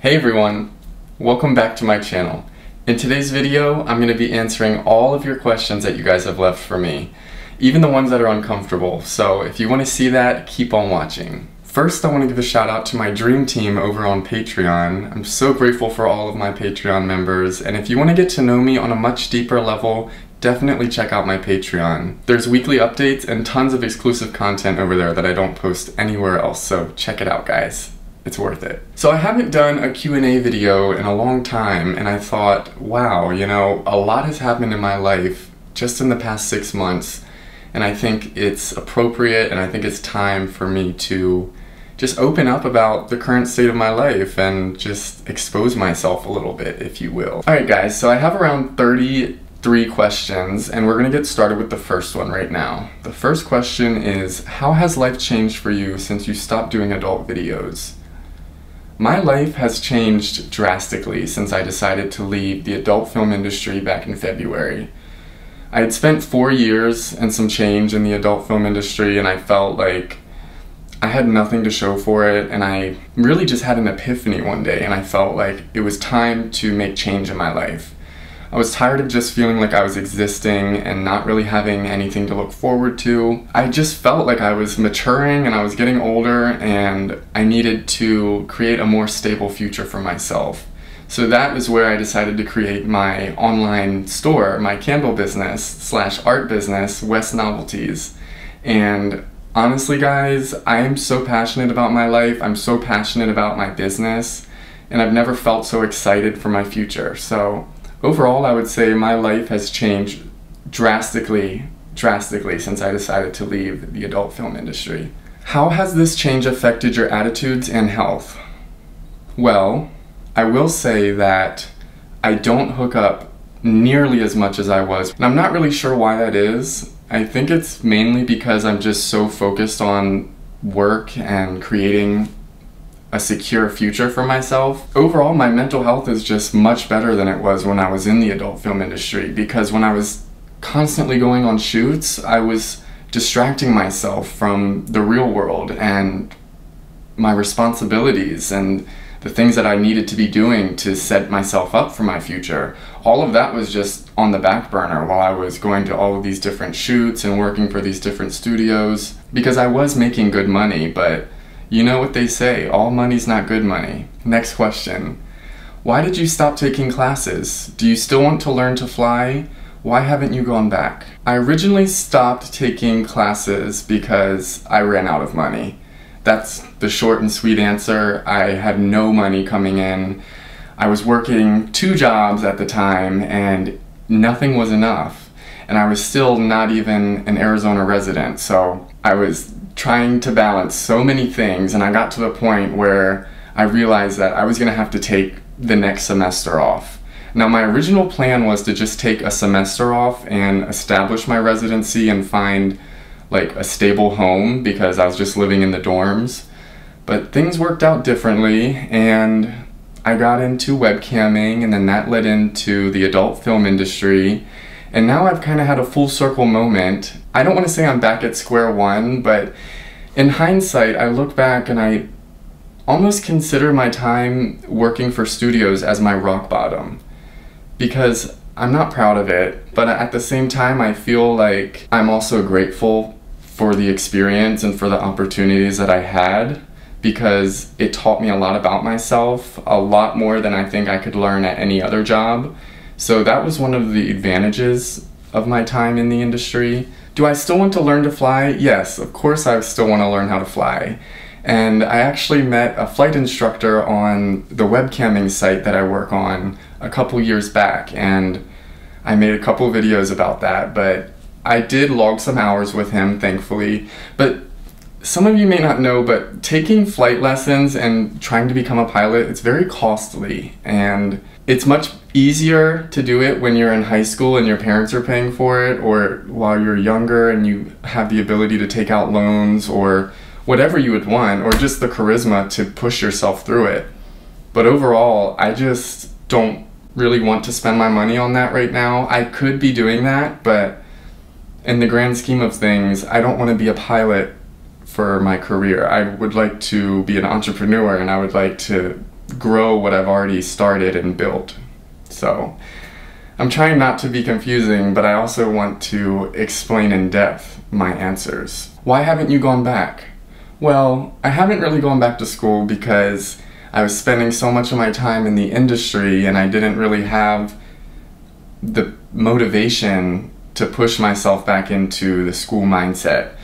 Hey everyone, welcome back to my channel. In today's video, I'm going to be answering all of your questions that you guys have left for me, even the ones that are uncomfortable, so if you want to see that, keep on watching. First, I want to give a shout out to my dream team over on Patreon. I'm so grateful for all of my Patreon members, and if you want to get to know me on a much deeper level, definitely check out my Patreon. There's weekly updates and tons of exclusive content over there that I don't post anywhere else, so check it out, guys. It's worth it. So I haven't done a Q&A video in a long time, and I thought, wow, you know, a lot has happened in my life just in the past 6 months, and I think it's appropriate and I think it's time for me to just open up about the current state of my life and just expose myself a little bit, if you will. Alright guys, so I have around 33 questions, and we're gonna get started with the first one right now. The first question is, how has life changed for you since you stopped doing adult videos? My life has changed drastically since I decided to leave the adult film industry back in February. I had spent 4 years and some change in the adult film industry, and I felt like I had nothing to show for it, and I really just had an epiphany one day, and I felt like it was time to make change in my life. I was tired of just feeling like I was existing and not really having anything to look forward to. I just felt like I was maturing and I was getting older, and I needed to create a more stable future for myself. So that is where I decided to create my online store, my candle business / art business, West Novelties. And honestly guys, I am so passionate about my life, I'm so passionate about my business, and I've never felt so excited for my future. So overall, I would say my life has changed drastically since I decided to leave the adult film industry. How has this change affected your attitudes and health? Well, I will say that I don't hook up nearly as much as I was, and I'm not really sure why that is. I think it's mainly because I'm just so focused on work and creating a secure future for myself. Overall, my mental health is just much better than it was when I was in the adult film industry, because when I was constantly going on shoots, I was distracting myself from the real world and my responsibilities and the things that I needed to be doing to set myself up for my future. All of that was just on the back burner while I was going to all of these different shoots and working for these different studios, because I was making good money, but you know what they say, all money's not good money. Next question. Why did you stop taking classes? Do you still want to learn to fly? Why haven't you gone back? I originally stopped taking classes because I ran out of money. That's the short and sweet answer. I had no money coming in. I was working 2 jobs at the time and nothing was enough. And I was still not even an Arizona resident, so I was trying to balance so many things, and I got to the point where I realized that I was going to have to take the next semester off. Now, my original plan was to just take a semester off and establish my residency and find like a stable home, because I was just living in the dorms. But things worked out differently, and I got into webcamming, and then that led into the adult film industry. And now I've kind of had a full circle moment. I don't want to say I'm back at square one, but in hindsight, I look back and I almost consider my time working for studios as my rock bottom, because I'm not proud of it, but at the same time, I feel like I'm also grateful for the experience and for the opportunities that I had, because it taught me a lot about myself, a lot more than I think I could learn at any other job. So that was one of the advantages of my time in the industry. Do I still want to learn to fly? Yes, of course I still want to learn how to fly. And I actually met a flight instructor on the webcamming site that I work on a couple years back, and I made a couple videos about that, but I did log some hours with him, thankfully. But some of you may not know, but taking flight lessons and trying to become a pilot, it's very costly, and it's much easier to do it when you're in high school and your parents are paying for it, or while you're younger and you have the ability to take out loans or whatever you would want, or just the charisma to push yourself through it. But overall, I just don't really want to spend my money on that right now. I could be doing that, but in the grand scheme of things, I don't want to be a pilot for my career. I would like to be an entrepreneur, and I would like to grow what I've already started and built. So I'm trying not to be confusing, but I also want to explain in depth my answers. Why haven't you gone back? Well, I haven't really gone back to school because I was spending so much of my time in the industry and I didn't really have the motivation to push myself back into the school mindset.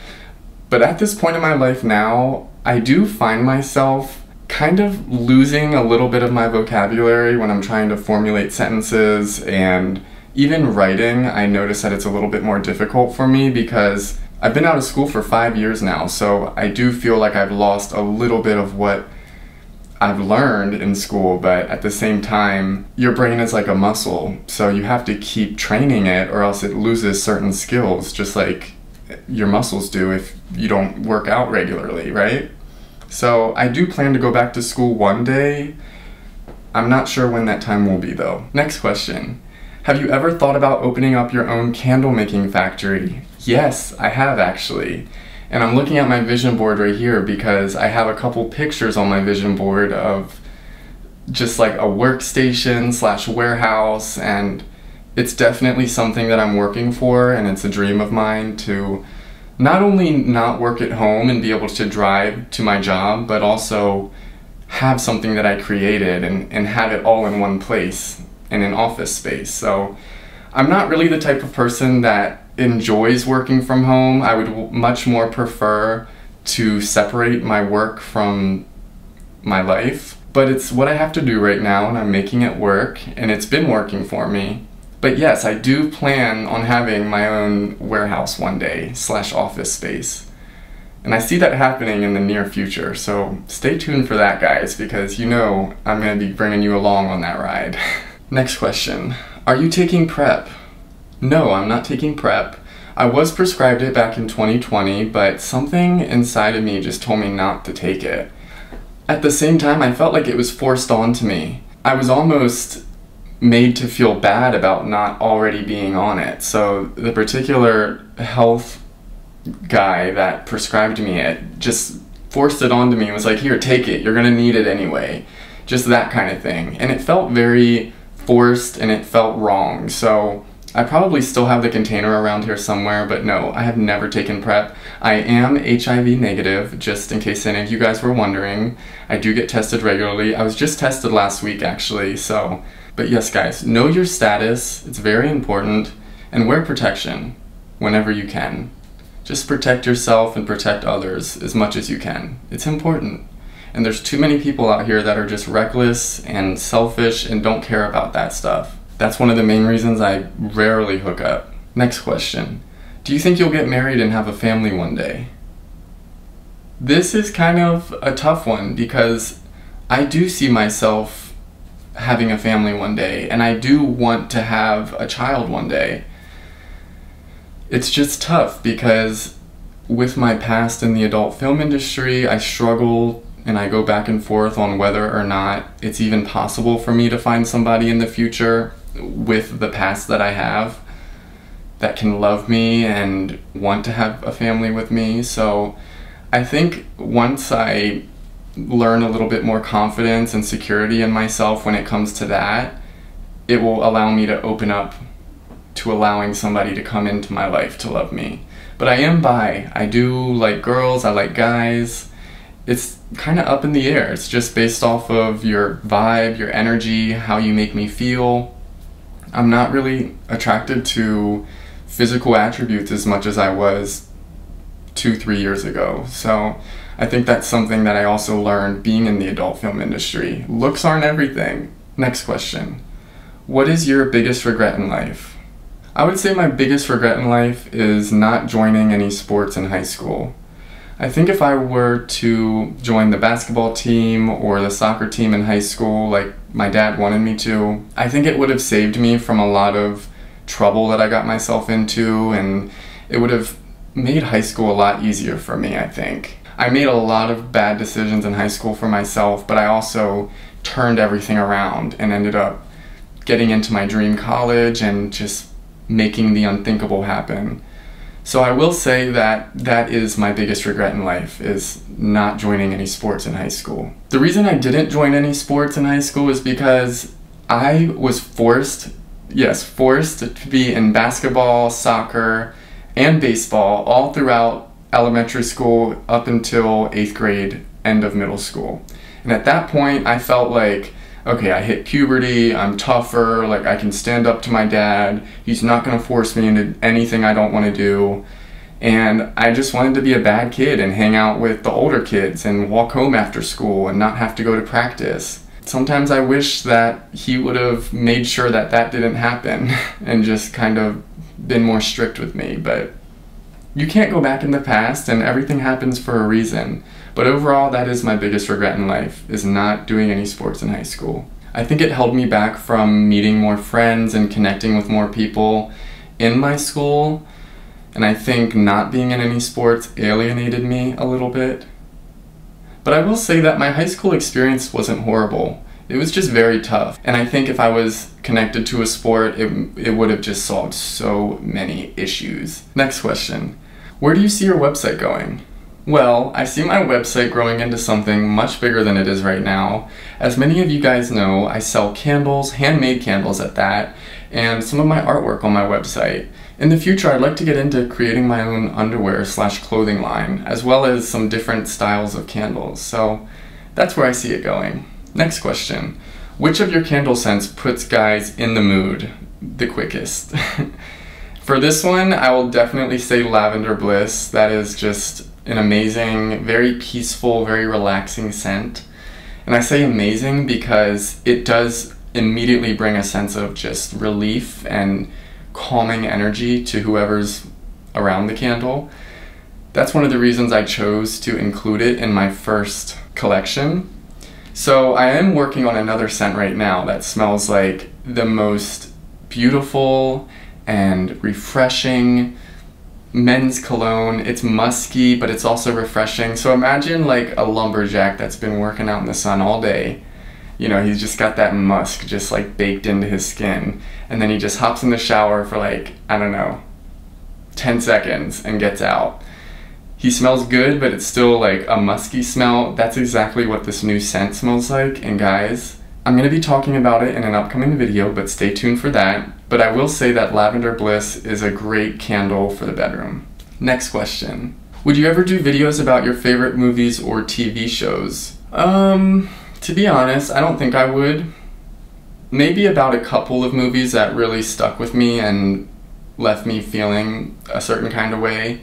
But at this point in my life now, I do find myself kind of losing a little bit of my vocabulary when I'm trying to formulate sentences, and even writing, I notice that it's a little bit more difficult for me because I've been out of school for 5 years now, so I do feel like I've lost a little bit of what I've learned in school, but at the same time, your brain is like a muscle, so you have to keep training it or else it loses certain skills, just like your muscles do if you don't work out regularly, right? So I do plan to go back to school one day. I'm not sure when that time will be though. Next question. Have you ever thought about opening up your own candle making factory? Yes, I have actually. And I'm looking at my vision board right here because I have a couple pictures on my vision board of just like a workstation slash warehouse, and it's definitely something that I'm working for, and it's a dream of mine to not only not work at home and be able to drive to my job, but also have something that I created and have it all in one place in an office space. So I'm not really the type of person that enjoys working from home. I would much more prefer to separate my work from my life, but it's what I have to do right now and I'm making it work, and it's been working for me. But yes, I do plan on having my own warehouse one day slash office space, and I see that happening in the near future, so stay tuned for that, guys, because you know I'm going to be bringing you along on that ride. Next question. Are you taking PrEP? No, I'm not taking PrEP. I was prescribed it back in 2020, but something inside of me just told me not to take it. At the same time, I felt like it was forced onto me. I was almost made to feel bad about not already being on it. So the particular health guy that prescribed me it just forced it onto me and was like, here, take it, you're gonna need it anyway. Just that kind of thing. And it felt very forced and it felt wrong. So I probably still have the container around here somewhere, but no, I have never taken PrEP. I am HIV negative, just in case any of you guys were wondering. I do get tested regularly. I was just tested last week, actually, so. But yes, guys, know your status. It's very important. And wear protection whenever you can. Just protect yourself and protect others as much as you can. It's important. And there's too many people out here that are just reckless and selfish and don't care about that stuff. That's one of the main reasons I rarely hook up. Next question. Do you think you'll get married and have a family one day? This is kind of a tough one because I do see myself having a family one day, and I do want to have a child one day. It's just tough because with my past in the adult film industry, I struggle and I go back and forth on whether or not it's even possible for me to find somebody in the future with the past that I have that can love me and want to have a family with me. So I think once I learn a little bit more confidence and security in myself when it comes to that, it will allow me to open up to allowing somebody to come into my life to love me. But I am bi. I do like girls, I like guys. It's kind of up in the air. It's just based off of your vibe, your energy, how you make me feel. I'm not really attracted to physical attributes as much as I was 2-3 years ago. So I think that's something that I also learned being in the adult film industry. Looks aren't everything. Next question. What is your biggest regret in life? I would say my biggest regret in life is not joining any sports in high school. I think if I were to join the basketball team or the soccer team in high school like my dad wanted me to, I think it would have saved me from a lot of trouble that I got myself into, and it would have made high school a lot easier for me, I think. I made a lot of bad decisions in high school for myself, but I also turned everything around and ended up getting into my dream college and just making the unthinkable happen. So I will say that that is my biggest regret in life, is not joining any sports in high school. The reason I didn't join any sports in high school is because I was forced to be in basketball, soccer, and baseball all throughout elementary school up until 8th grade, end of middle school. And at that point, I felt like, okay, I hit puberty, I'm tougher, like I can stand up to my dad, he's not gonna force me into anything I don't wanna do. And I just wanted to be a bad kid and hang out with the older kids and walk home after school and not have to go to practice. Sometimes I wish that he would have made sure that that didn't happen and just kind of been more strict with me, but you can't go back in the past and everything happens for a reason. But overall, that is my biggest regret in life, is not doing any sports in high school. I think it held me back from meeting more friends and connecting with more people in my school, and I think not being in any sports alienated me a little bit. But I will say that my high school experience wasn't horrible. It was just very tough, and I think if I was connected to a sport, it would have just solved so many issues. Next question. Where do you see your website going? Well, I see my website growing into something much bigger than it is right now. As many of you guys know, I sell candles, handmade candles at that, and some of my artwork on my website. In the future, I'd like to get into creating my own underwear/clothing line, as well as some different styles of candles, so that's where I see it going. Next question. Which of your candle scents puts guys in the mood the quickest? For this one, I will definitely say Lavender Bliss. That is just an amazing, very peaceful, very relaxing scent. And I say amazing because it does immediately bring a sense of just relief and calming energy to whoever's around the candle. That's one of the reasons I chose to include it in my first collection. So I am working on another scent right now that smells like the most beautiful and refreshing men's cologne. It's musky, but it's also refreshing. So imagine like a lumberjack that's been working out in the sun all day. You know, he's just got that musk just like baked into his skin. And then he just hops in the shower for like, I don't know, 10 seconds and gets out. He smells good, but it's still like a musky smell. That's exactly what this new scent smells like. And guys, I'm gonna be talking about it in an upcoming video, but stay tuned for that. But I will say that Lavender Bliss is a great candle for the bedroom. Next question. Would you ever do videos about your favorite movies or TV shows? To be honest, I don't think I would. Maybe about a couple of movies that really stuck with me and left me feeling a certain kind of way.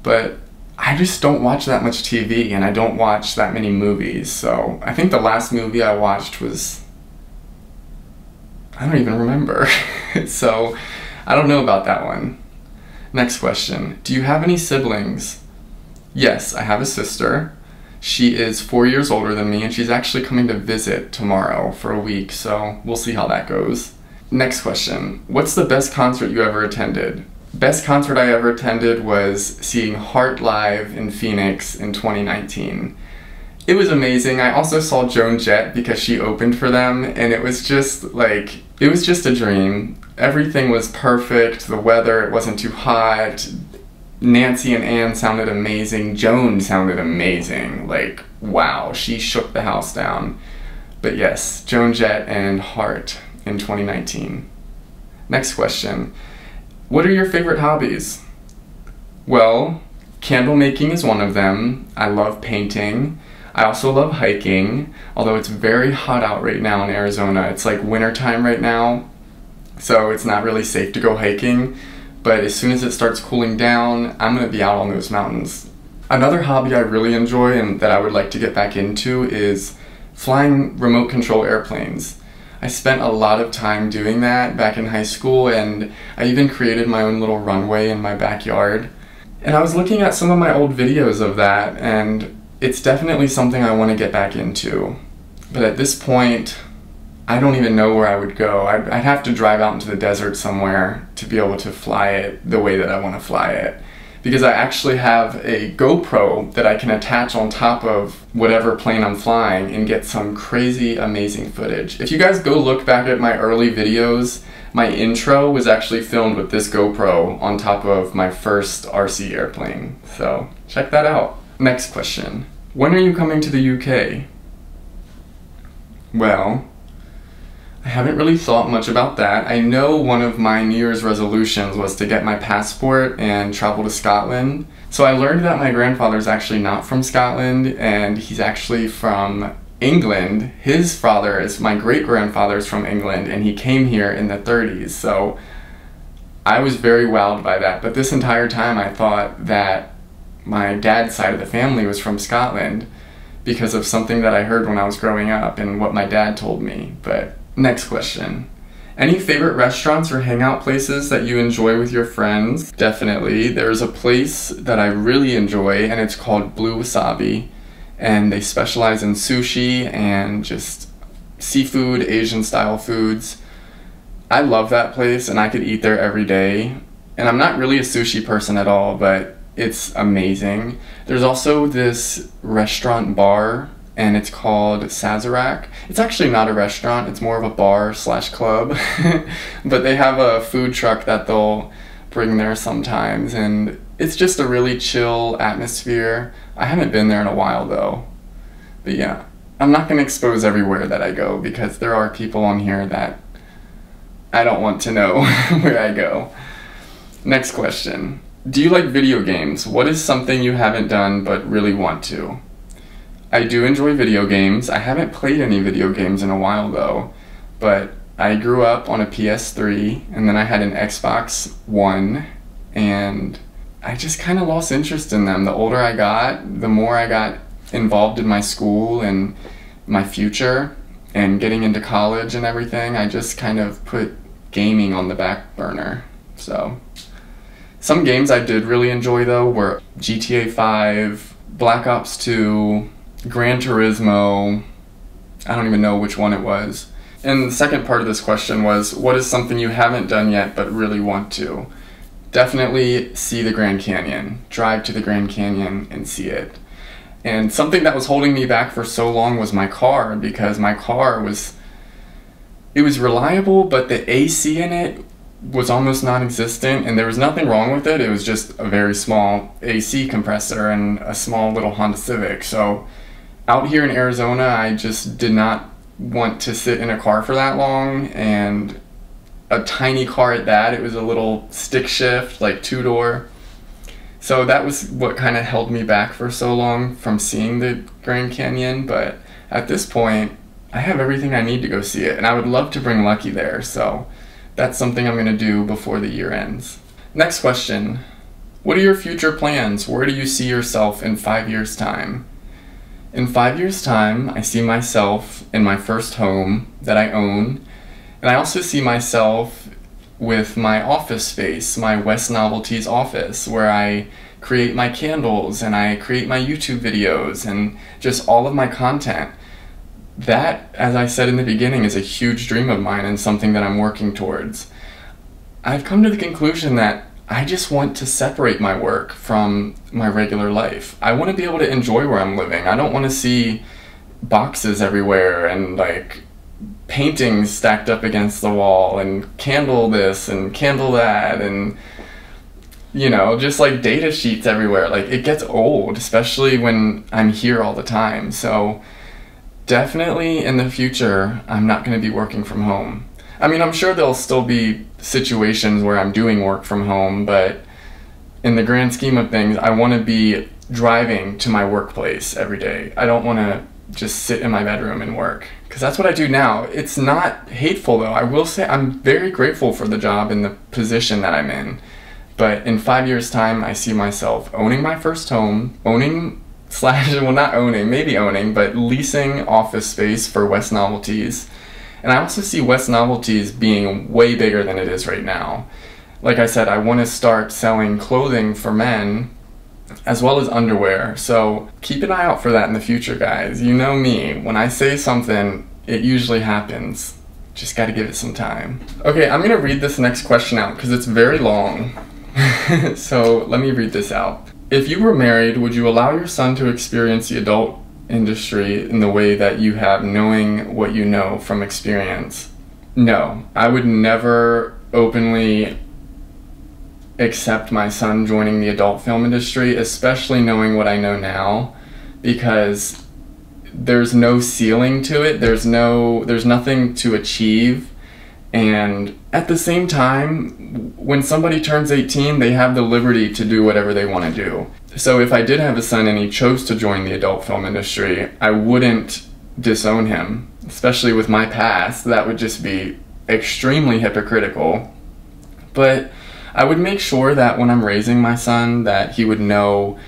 But I just don't watch that much TV and I don't watch that many movies. So I think the last movie I watched was, I don't even remember. So I don't know about that one. Next question. Do you have any siblings? Yes, I have a sister. She is 4 years older than me and she's actually coming to visit tomorrow for a week, so we'll see how that goes. Next question. What's the best concert you ever attended? Best concert I ever attended was seeing Heart live in Phoenix in 2019. It was amazing. I also saw Joan Jett because she opened for them, and it was just like, it was just a dream. Everything was perfect, the weather, it wasn't too hot. Nancy and Ann sounded amazing. Joan sounded amazing. Like, wow, she shook the house down. But yes, Joan Jett and Heart in 2019. Next question. What are your favorite hobbies? Well, candle making is one of them. I love painting. I also love hiking, although it's very hot out right now in Arizona. It's like wintertime right now, so it's not really safe to go hiking. But as soon as it starts cooling down, I'm gonna be out on those mountains. Another hobby I really enjoy and that I would like to get back into is flying remote control airplanes. I spent a lot of time doing that back in high school, and I even created my own little runway in my backyard. And I was looking at some of my old videos of that, and it's definitely something I want to get back into. But at this point, I don't even know where I would go. I'd have to drive out into the desert somewhere to be able to fly it the way that I want to fly it. because I actually have a GoPro that I can attach on top of whatever plane I'm flying and get some crazy amazing footage. If you guys go look back at my early videos, my intro was actually filmed with this GoPro on top of my first RC airplane, so check that out. Next question. When are you coming to the UK? Well, I haven't really thought much about that. I know one of my New Year's resolutions was to get my passport and travel to Scotland. So I learned that my grandfather's actually not from Scotland, and he's actually from England. His father is, my great-grandfather is from England, and he came here in the 30s. So I was very wowed by that. But this entire time I thought that my dad's side of the family was from Scotland because of something that I heard when I was growing up and what my dad told me. But next question. Any favorite restaurants or hangout places that you enjoy with your friends? Definitely. There's a place that I really enjoy, and it's called Blue Wasabi, and they specialize in sushi and just seafood, Asian style foods. I love that place and I could eat there every day. And I'm not really a sushi person at all, but it's amazing. There's also this restaurant bar, and it's called Sazerac. It's actually not a restaurant, it's more of a bar slash club. But they have a food truck that they'll bring there sometimes, and it's just a really chill atmosphere. I haven't been there in a while though. But yeah, I'm not gonna expose everywhere that I go because there are people on here that I don't want to know where I go. Next question. Do you like video games? What is something you haven't done but really want to? I do enjoy video games. I haven't played any video games in a while though, but I grew up on a PS3 and then I had an Xbox One, and I just kind of lost interest in them. The older I got, the more I got involved in my school and my future and getting into college and everything. I just kind of put gaming on the back burner. So some games I did really enjoy though were GTA 5, Black Ops 2, Gran Turismo. I don't even know which one it was. And the second part of this question was, what is something you haven't done yet but really want to? Definitely see the Grand Canyon. Drive to the Grand Canyon and see it. And something that was holding me back for so long was my car, because my car was reliable, but the AC in it was almost non-existent, and there was nothing wrong with it. It was just a very small AC compressor and a small little Honda Civic. So out here in Arizona, I just did not want to sit in a car for that long, and a tiny car at that. It was a little stick shift, like 2-door. So that was what kind of held me back for so long from seeing the Grand Canyon. But at this point, I have everything I need to go see it, and I would love to bring Lucky there. So that's something I'm going to do before the year ends. Next question. What are your future plans? Where do you see yourself in 5 years' time? In 5 years' time, I see myself in my first home that I own, and I also see myself with my office space, my West Novelties office, where I create my candles and I create my YouTube videos and just all of my content. That, as I said in the beginning, is a huge dream of mine and something that I'm working towards. I've come to the conclusion that I just want to separate my work from my regular life. I want to be able to enjoy where I'm living. I don't want to see boxes everywhere and like paintings stacked up against the wall and candle this and candle that and, you know, just like data sheets everywhere. Like, it gets old, especially when I'm here all the time. So definitely in the future, I'm not going to be working from home. I mean, I'm sure there'll still be situations where I'm doing work from home, but in the grand scheme of things, I want to be driving to my workplace every day. I don't want to just sit in my bedroom and work, because that's what I do now. It's not hateful though. I will say I'm very grateful for the job and the position that I'm in. But in 5 years' time, I see myself owning my first home, owning slash, well, not owning, maybe owning, but leasing office space for West Novelties. And I also see West Novelties being way bigger than it is right now. Like I said, I want to start selling clothing for men as well as underwear. So keep an eye out for that in the future, guys. You know me, when I say something, it usually happens. Just gotta give it some time. Okay, I'm gonna read this next question out because it's very long. So let me read this out. If you were married, would you allow your son to experience the adult industry in the way that you have, knowing what you know from experience? No, I would never openly accept my son joining the adult film industry, especially knowing what I know now, because there's no ceiling to it. There's nothing to achieve. And at the same time, when somebody turns 18, they have the liberty to do whatever they want to do. So if I did have a son and he chose to join the adult film industry, I wouldn't disown him, especially with my past. That would just be extremely hypocritical. But I would make sure that when I'm raising my son, that he would know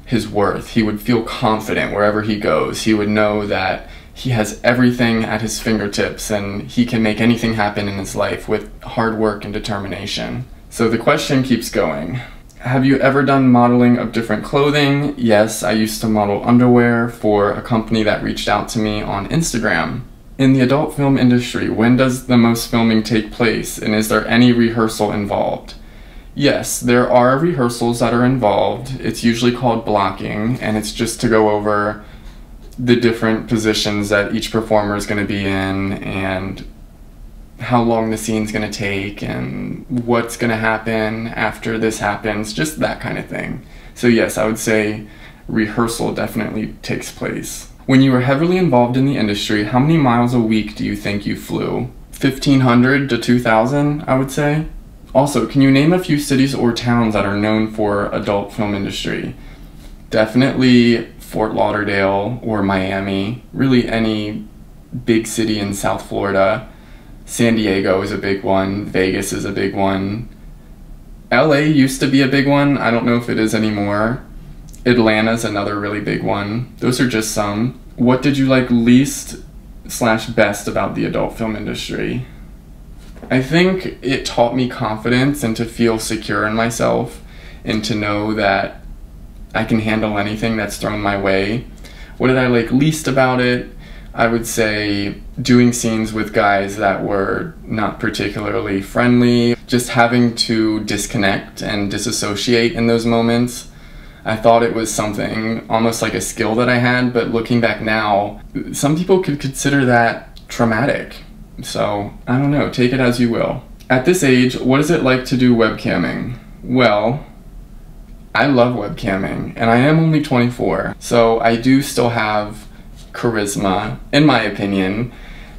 his worth. He would feel confident wherever he goes. He would know that he has everything at his fingertips and he can make anything happen in his life with hard work and determination. So the question keeps going. Have you ever done modeling of different clothing? Yes, I used to model underwear for a company that reached out to me on Instagram. In the adult film industry, when does the most filming take place, and is there any rehearsal involved? Yes, there are rehearsals that are involved. It's usually called blocking, and it's just to go over the different positions that each performer is going to be in, and how long the scene's going to take, and what's going to happen after this happens, just that kind of thing. So yes, I would say rehearsal definitely takes place. When you were heavily involved in the industry, how many miles a week do you think you flew? 1,500 to 2,000, I would say. Also, can you name a few cities or towns that are known for adult film industry? Definitely Fort Lauderdale or Miami, really any big city in South Florida. San Diego is a big one, Vegas is a big one. LA used to be a big one, I don't know if it is anymore. Atlanta's another really big one. Those are just some. What did you like least / best about the adult film industry? I think it taught me confidence and to feel secure in myself and to know that I can handle anything that's thrown my way. What did I like least about it? I would say doing scenes with guys that were not particularly friendly, just having to disconnect and disassociate in those moments. I thought it was something almost like a skill that I had, but looking back now, some people could consider that traumatic. So, I don't know, take it as you will. At this age, what is it like to do webcamming? Well, I love webcamming, and I am only 24, so I do still have charisma, in my opinion,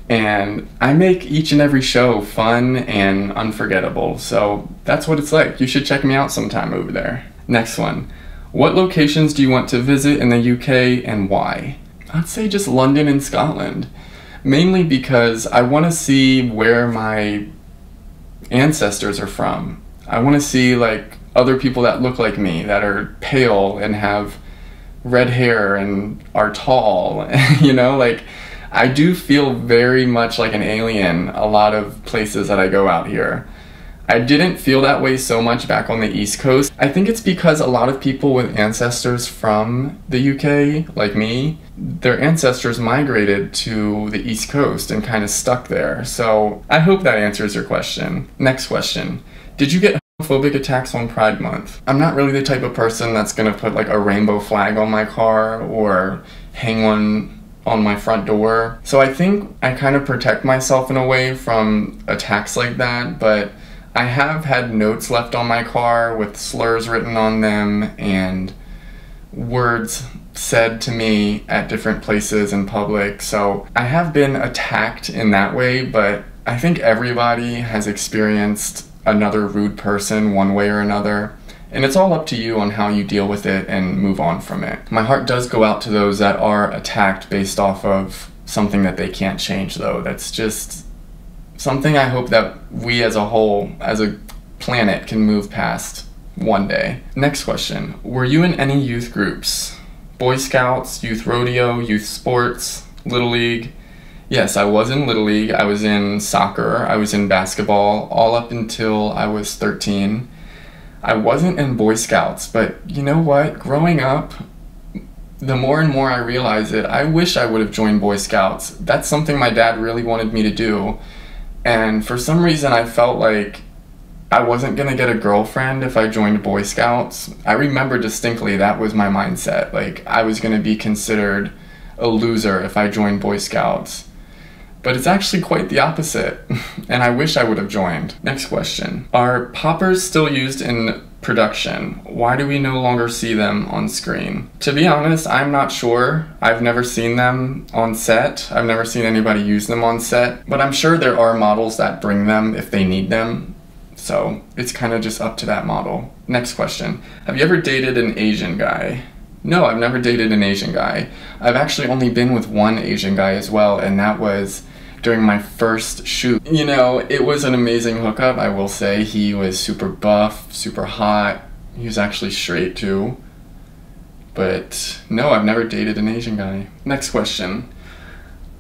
and I make each and every show fun and unforgettable, so that's what it's like. You should check me out sometime over there. Next one. What locations do you want to visit in the UK and why? I'd say just London and Scotland. Mainly because I want to see where my ancestors are from. I want to see like other people that look like me, that are pale and have red hair and are tall, you know, like I do feel very much like an alien a lot of places that I go out here. I didn't feel that way so much back on the East Coast. I think it's because a lot of people with ancestors from the UK, like me, their ancestors migrated to the East Coast and kind of stuck there. So I hope that answers your question. Next question. Did you get homophobic attacks on Pride Month? I'm not really the type of person that's gonna put like a rainbow flag on my car or hang one on my front door. So I think I kind of protect myself in a way from attacks like that, but I have had notes left on my car with slurs written on them and words said to me at different places in public. So I have been attacked in that way, but I think everybody has experienced another rude person one way or another. And it's all up to you on how you deal with it and move on from it. My heart does go out to those that are attacked based off of something that they can't change though. That's just something I hope that we as a whole, as a planet, can move past one day. Next question. Were you in any youth groups? Boy Scouts, youth rodeo, youth sports, Little League? Yes, I was in Little League. I was in soccer. I was in basketball all up until I was 13. I wasn't in Boy Scouts, but you know what? Growing up, the more and more I realize it, I wish I would have joined Boy Scouts. That's something my dad really wanted me to do. And for some reason I felt like I wasn't gonna get a girlfriend if I joined Boy Scouts. I remember distinctly that was my mindset. Like, I was gonna be considered a loser if I joined Boy Scouts. But it's actually quite the opposite, and I wish I would have joined. Next question. Are poppers still used in production? Why do we no longer see them on screen? To be honest, I'm not sure. I've never seen them on set. I've never seen anybody use them on set, but I'm sure there are models that bring them if they need them. So it's kind of just up to that model. Next question. Have you ever dated an Asian guy? No, I've never dated an Asian guy. I've actually only been with one Asian guy as well, and that was during my first shoot. You know, it was an amazing hookup, I will say. He was super buff, super hot. He was actually straight too. But no, I've never dated an Asian guy. Next question.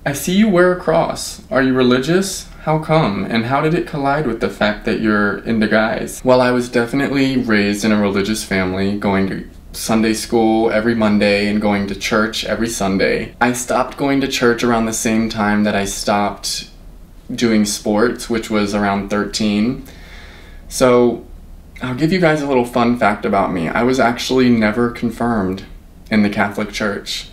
I see you wear a cross. Are you religious? How come? And how did it collide with the fact that you're into guys? Well, I was definitely raised in a religious family, going to Sunday school every Monday and going to church every Sunday. I stopped going to church around the same time that I stopped doing sports, which was around 13. So I'll give you guys a little fun fact about me. I was actually never confirmed in the Catholic Church.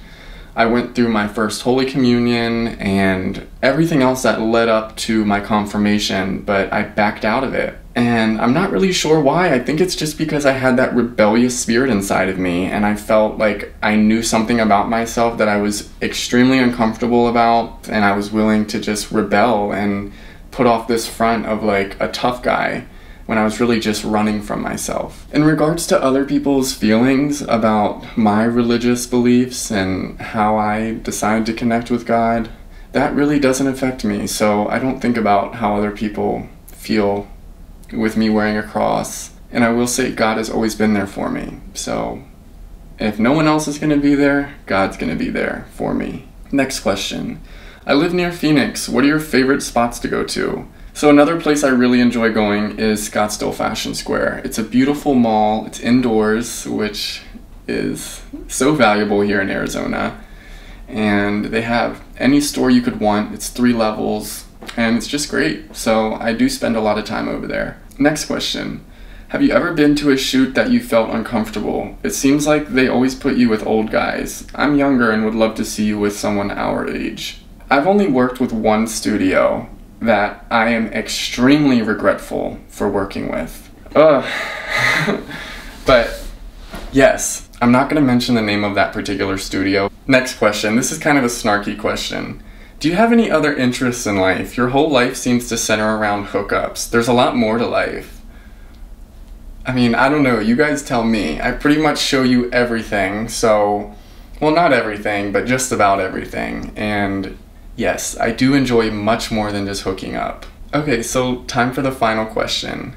I went through my first Holy Communion and everything else that led up to my confirmation, but I backed out of it. And I'm not really sure why. I think it's just because I had that rebellious spirit inside of me, and I felt like I knew something about myself that I was extremely uncomfortable about, and I was willing to just rebel and put off this front of like a tough guy when I was really just running from myself. In regards to other people's feelings about my religious beliefs and how I decided to connect with God, that really doesn't affect me. So I don't think about how other people feel with me wearing a cross. And I will say God has always been there for me. So if no one else is gonna be there, God's gonna be there for me. Next question. I live near Phoenix. What are your favorite spots to go to? So another place I really enjoy going is Scottsdale Fashion Square. It's a beautiful mall, it's indoors, which is so valuable here in Arizona. And they have any store you could want, it's 3 levels, and it's just great. So I do spend a lot of time over there. Next question. Have you ever been to a shoot that you felt uncomfortable? It seems like they always put you with old guys. I'm younger and would love to see you with someone our age. I've only worked with one studio that I am extremely regretful for working with. But yes, I'm not going to mention the name of that particular studio. Next question. This is kind of a snarky question. Do you have any other interests in life? Your whole life seems to center around hookups. There's a lot more to life. I mean, I don't know. You guys tell me. I pretty much show you everything. So, well, not everything, but just about everything. And yes, I do enjoy much more than just hooking up. Okay, so time for the final question.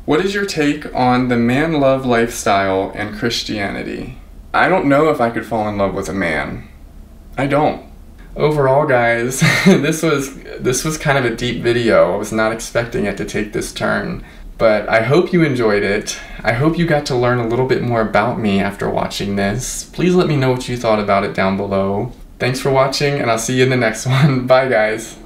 What is your take on the man love lifestyle and Christianity? I don't know if I could fall in love with a man. I don't. Overall, guys, this was kind of a deep video. I was not expecting it to take this turn. But I hope you enjoyed it. I hope you got to learn a little bit more about me after watching this. Please let me know what you thought about it down below. Thanks for watching, and I'll see you in the next one. Bye, guys.